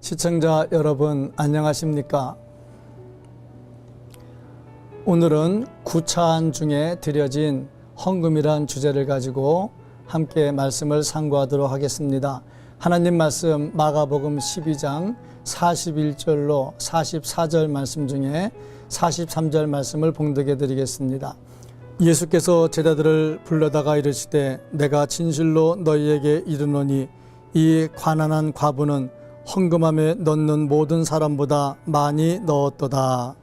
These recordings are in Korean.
시청자 여러분 안녕하십니까? 오늘은 구차한 중에 드려진 헌금이란 주제를 가지고 함께 말씀을 상고하도록 하겠습니다. 하나님 말씀 마가복음 12장 41절로 44절 말씀 중에 43절 말씀을 봉독해 드리겠습니다. 예수께서 제자들을 불러다가 이르시되 내가 진실로 너희에게 이르노니 이 가난한 과부는 헌금함에 넣는 모든 사람보다 많이 넣었도다.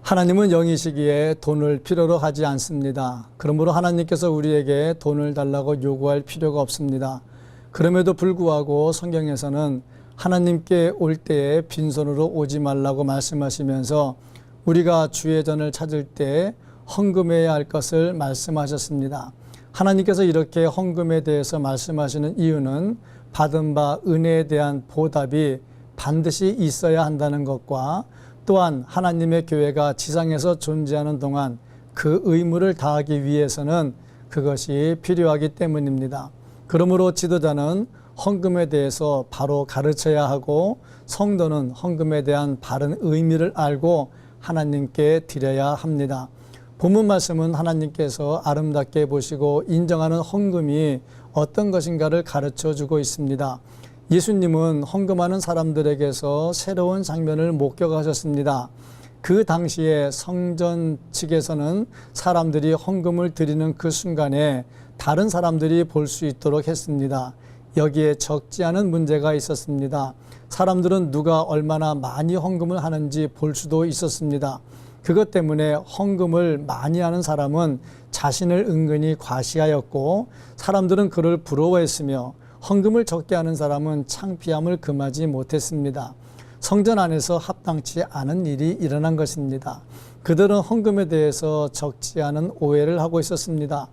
하나님은 영이시기에 돈을 필요로 하지 않습니다. 그러므로 하나님께서 우리에게 돈을 달라고 요구할 필요가 없습니다. 그럼에도 불구하고 성경에서는 하나님께 올 때에 빈손으로 오지 말라고 말씀하시면서 우리가 주의 전을 찾을 때 헌금해야 할 것을 말씀하셨습니다. 하나님께서 이렇게 헌금에 대해서 말씀하시는 이유는 받은 바 은혜에 대한 보답이 반드시 있어야 한다는 것과 또한 하나님의 교회가 지상에서 존재하는 동안 그 의무를 다하기 위해서는 그것이 필요하기 때문입니다. 그러므로 지도자는 헌금에 대해서 바로 가르쳐야 하고 성도는 헌금에 대한 바른 의미를 알고 하나님께 드려야 합니다. 본문 말씀은 하나님께서 아름답게 보시고 인정하는 헌금이 어떤 것인가를 가르쳐주고 있습니다. 예수님은 헌금하는 사람들에게서 새로운 장면을 목격하셨습니다. 그 당시에 성전 측에서는 사람들이 헌금을 드리는 그 순간에 다른 사람들이 볼 수 있도록 했습니다. 여기에 적지 않은 문제가 있었습니다. 사람들은 누가 얼마나 많이 헌금을 하는지 볼 수도 있었습니다. 그것 때문에 헌금을 많이 하는 사람은 자신을 은근히 과시하였고 사람들은 그를 부러워했으며 헌금을 적게 하는 사람은 창피함을 금하지 못했습니다. 성전 안에서 합당치 않은 일이 일어난 것입니다. 그들은 헌금에 대해서 적지 않은 오해를 하고 있었습니다.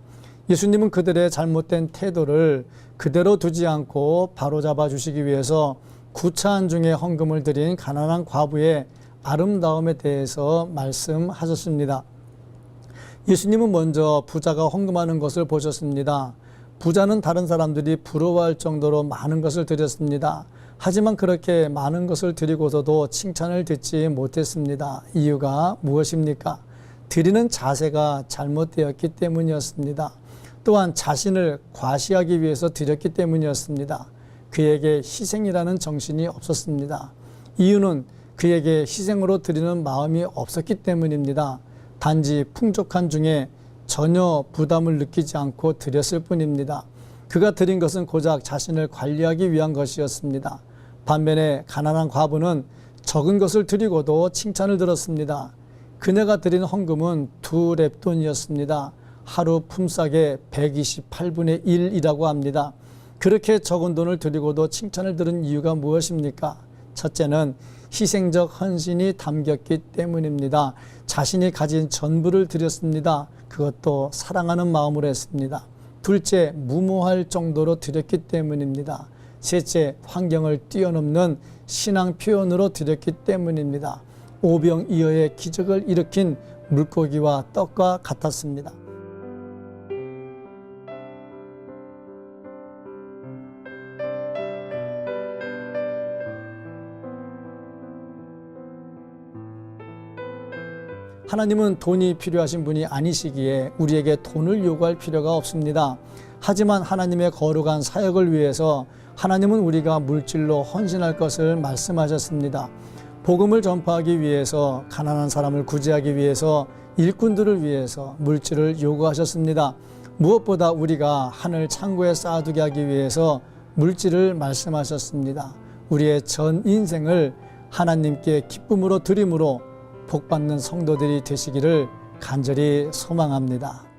예수님은 그들의 잘못된 태도를 그대로 두지 않고 바로잡아 주시기 위해서 구차한 중에 헌금을 드린 가난한 과부의 아름다움에 대해서 말씀하셨습니다. 예수님은 먼저 부자가 헌금하는 것을 보셨습니다. 부자는 다른 사람들이 부러워할 정도로 많은 것을 드렸습니다. 하지만 그렇게 많은 것을 드리고서도 칭찬을 듣지 못했습니다. 이유가 무엇입니까? 드리는 자세가 잘못되었기 때문이었습니다. 또한 자신을 과시하기 위해서 드렸기 때문이었습니다. 그에게 희생이라는 정신이 없었습니다. 이유는 그에게 희생으로 드리는 마음이 없었기 때문입니다. 단지 풍족한 중에 전혀 부담을 느끼지 않고 드렸을 뿐입니다. 그가 드린 것은 고작 자신을 관리하기 위한 것이었습니다. 반면에 가난한 과부는 적은 것을 드리고도 칭찬을 들었습니다. 그녀가 드린 헌금은 2렙돈이었습니다. 하루 품삯의 128분의 1이라고 합니다. 그렇게 적은 돈을 드리고도 칭찬을 들은 이유가 무엇입니까? 첫째는 희생적 헌신이 담겼기 때문입니다. 자신이 가진 전부를 드렸습니다. 그것도 사랑하는 마음으로 했습니다. 둘째, 무모할 정도로 드렸기 때문입니다. 셋째, 환경을 뛰어넘는 신앙 표현으로 드렸기 때문입니다. 오병이어의 기적을 일으킨 물고기와 떡과 같았습니다. 하나님은 돈이 필요하신 분이 아니시기에 우리에게 돈을 요구할 필요가 없습니다. 하지만 하나님의 거룩한 사역을 위해서 하나님은 우리가 물질로 헌신할 것을 말씀하셨습니다. 복음을 전파하기 위해서, 가난한 사람을 구제하기 위해서, 일꾼들을 위해서 물질을 요구하셨습니다. 무엇보다 우리가 하늘 창고에 쌓아두게 하기 위해서 물질을 말씀하셨습니다. 우리의 전 인생을 하나님께 기쁨으로 드림으로 복받는 성도들이 되시기를 간절히 소망합니다.